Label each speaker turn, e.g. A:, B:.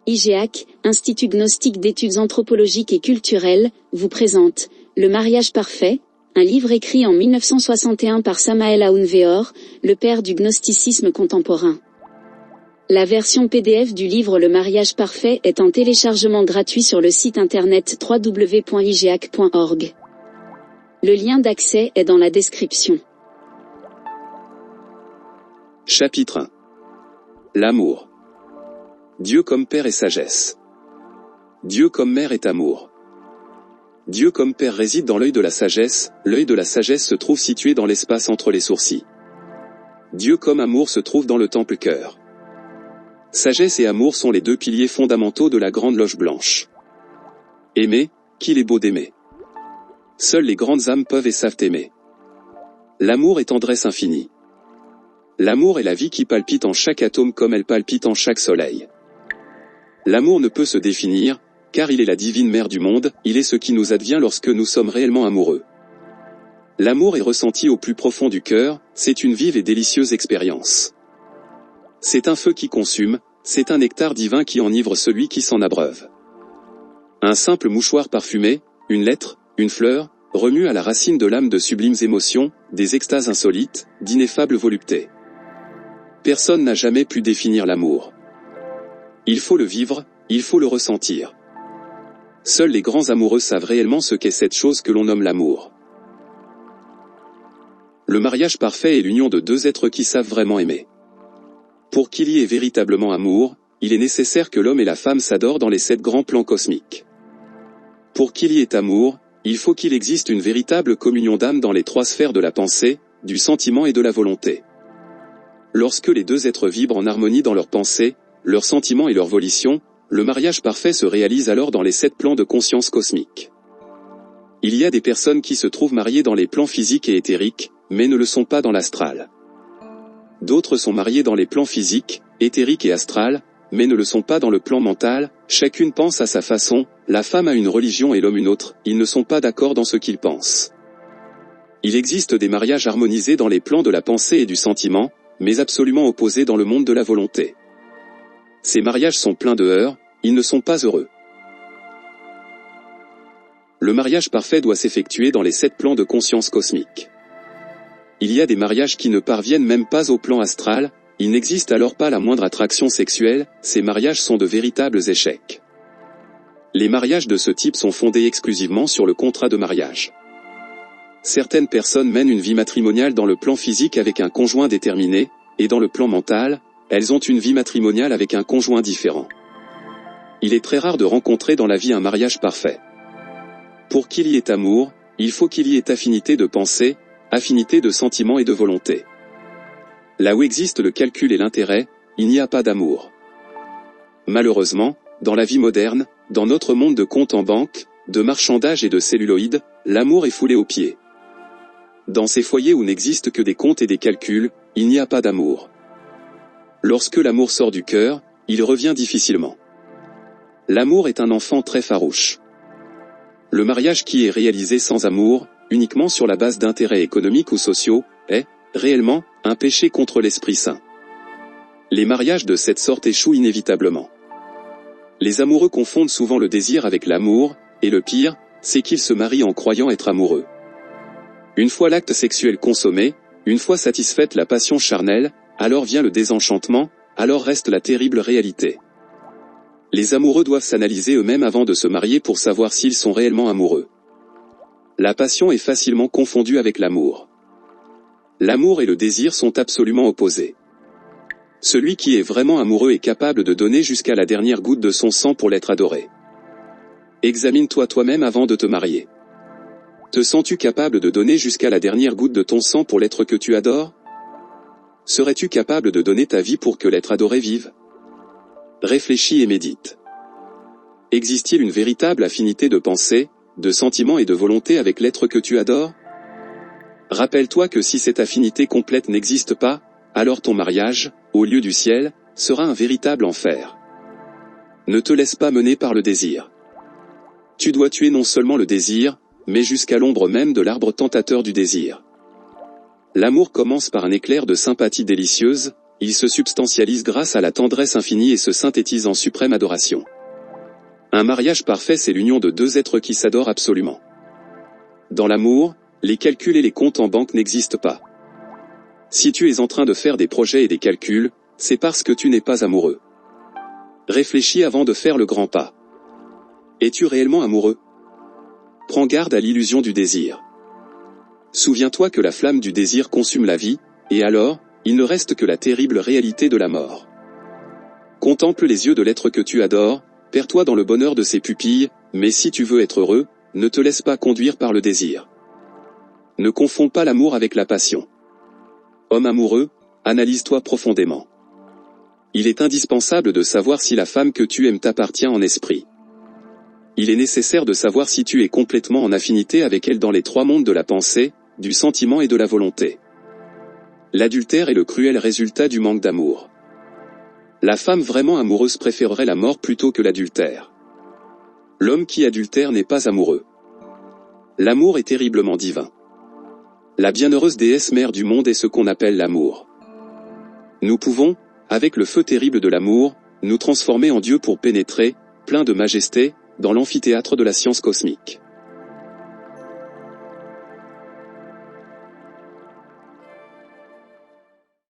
A: IGEAC, Institut Gnostique d'études anthropologiques et culturelles, vous présente « Le mariage parfait », un livre écrit en 1961 par Samael Aoun Weor, le père du gnosticisme contemporain. La version PDF du livre Le mariage parfait est en téléchargement gratuit sur le site internet www.igeac.org. Le lien d'accès est dans la description.
B: Chapitre 1. L'amour. Dieu comme Père et sagesse. Dieu comme Mère est amour. Dieu comme Père réside dans l'œil de la sagesse se trouve situé dans l'espace entre les sourcils. Dieu comme amour se trouve dans le temple-cœur. Sagesse et amour sont les deux piliers fondamentaux de la grande loge blanche. Aimer, qu'il est beau d'aimer. Seules les grandes âmes peuvent et savent aimer. L'amour est tendresse infinie. L'amour est la vie qui palpite en chaque atome comme elle palpite en chaque soleil. L'amour ne peut se définir, car il est la divine mère du monde, il est ce qui nous advient lorsque nous sommes réellement amoureux. L'amour est ressenti au plus profond du cœur, c'est une vive et délicieuse expérience. C'est un feu qui consume, c'est un nectar divin qui enivre celui qui s'en abreuve. Un simple mouchoir parfumé, une lettre, une fleur, remue à la racine de l'âme de sublimes émotions, des extases insolites, d'ineffables voluptés. Personne n'a jamais pu définir l'amour. Il faut le vivre, il faut le ressentir. Seuls les grands amoureux savent réellement ce qu'est cette chose que l'on nomme l'amour. Le mariage parfait est l'union de deux êtres qui savent vraiment aimer. Pour qu'il y ait véritablement amour, il est nécessaire que l'homme et la femme s'adorent dans les 7 grands plans cosmiques. Pour qu'il y ait amour, il faut qu'il existe une véritable communion d'âme dans les 3 sphères de la pensée, du sentiment et de la volonté. Lorsque les deux êtres vibrent en harmonie dans leurs pensées, leurs sentiments et leur volition, le mariage parfait se réalise alors dans les 7 plans de conscience cosmique. Il y a des personnes qui se trouvent mariées dans les plans physiques et éthériques, mais ne le sont pas dans l'astral. D'autres sont mariées dans les plans physiques, éthériques et astral, mais ne le sont pas dans le plan mental, chacune pense à sa façon, la femme a une religion et l'homme une autre, ils ne sont pas d'accord dans ce qu'ils pensent. Il existe des mariages harmonisés dans les plans de la pensée et du sentiment, mais absolument opposés dans le monde de la volonté. Ces mariages sont pleins de heurts, ils ne sont pas heureux. Le mariage parfait doit s'effectuer dans les 7 plans de conscience cosmique. Il y a des mariages qui ne parviennent même pas au plan astral, il n'existe alors pas la moindre attraction sexuelle, ces mariages sont de véritables échecs. Les mariages de ce type sont fondés exclusivement sur le contrat de mariage. Certaines personnes mènent une vie matrimoniale dans le plan physique avec un conjoint déterminé, et dans le plan mental, elles ont une vie matrimoniale avec un conjoint différent. Il est très rare de rencontrer dans la vie un mariage parfait. Pour qu'il y ait amour, il faut qu'il y ait affinité de pensée, affinité de sentiments et de volonté. Là où existe le calcul et l'intérêt, il n'y a pas d'amour. Malheureusement, dans la vie moderne, dans notre monde de comptes en banque, de marchandage et de celluloïdes, l'amour est foulé aux pieds. Dans ces foyers où n'existent que des comptes et des calculs, il n'y a pas d'amour. Lorsque l'amour sort du cœur, il revient difficilement. L'amour est un enfant très farouche. Le mariage qui est réalisé sans amour, uniquement sur la base d'intérêts économiques ou sociaux, est, réellement, un péché contre l'Esprit Saint. Les mariages de cette sorte échouent inévitablement. Les amoureux confondent souvent le désir avec l'amour, et le pire, c'est qu'ils se marient en croyant être amoureux. Une fois l'acte sexuel consommé, une fois satisfaite la passion charnelle, alors vient le désenchantement, alors reste la terrible réalité. Les amoureux doivent s'analyser eux-mêmes avant de se marier pour savoir s'ils sont réellement amoureux. La passion est facilement confondue avec l'amour. L'amour et le désir sont absolument opposés. Celui qui est vraiment amoureux est capable de donner jusqu'à la dernière goutte de son sang pour l'être adoré. Examine-toi toi-même avant de te marier. Te sens-tu capable de donner jusqu'à la dernière goutte de ton sang pour l'être que tu adores ? Serais-tu capable de donner ta vie pour que l'être adoré vive ? Réfléchis et médite. Existe-t-il une véritable affinité de pensée, de sentiments et de volonté avec l'être que tu adores ? Rappelle-toi que si cette affinité complète n'existe pas, alors ton mariage, au lieu du ciel, sera un véritable enfer. Ne te laisse pas mener par le désir. Tu dois tuer non seulement le désir, mais jusqu'à l'ombre même de l'arbre tentateur du désir. L'amour commence par un éclair de sympathie délicieuse, il se substantialise grâce à la tendresse infinie et se synthétise en suprême adoration. Un mariage parfait, c'est l'union de deux êtres qui s'adorent absolument. Dans l'amour, les calculs et les comptes en banque n'existent pas. Si tu es en train de faire des projets et des calculs, c'est parce que tu n'es pas amoureux. Réfléchis avant de faire le grand pas. Es-tu réellement amoureux? Prends garde à l'illusion du désir. Souviens-toi que la flamme du désir consume la vie, et alors, il ne reste que la terrible réalité de la mort. Contemple les yeux de l'être que tu adores, perds-toi dans le bonheur de ses pupilles, mais si tu veux être heureux, ne te laisse pas conduire par le désir. Ne confonds pas l'amour avec la passion. Homme amoureux, analyse-toi profondément. Il est indispensable de savoir si la femme que tu aimes t'appartient en esprit. Il est nécessaire de savoir si tu es complètement en affinité avec elle dans les trois mondes de la pensée, du sentiment et de la volonté. L'adultère est le cruel résultat du manque d'amour. La femme vraiment amoureuse préférerait la mort plutôt que l'adultère. L'homme qui adultère n'est pas amoureux. L'amour est terriblement divin. La bienheureuse déesse mère du monde est ce qu'on appelle l'amour. Nous pouvons, avec le feu terrible de l'amour, nous transformer en Dieu pour pénétrer, plein de majesté, dans l'amphithéâtre de la science cosmique.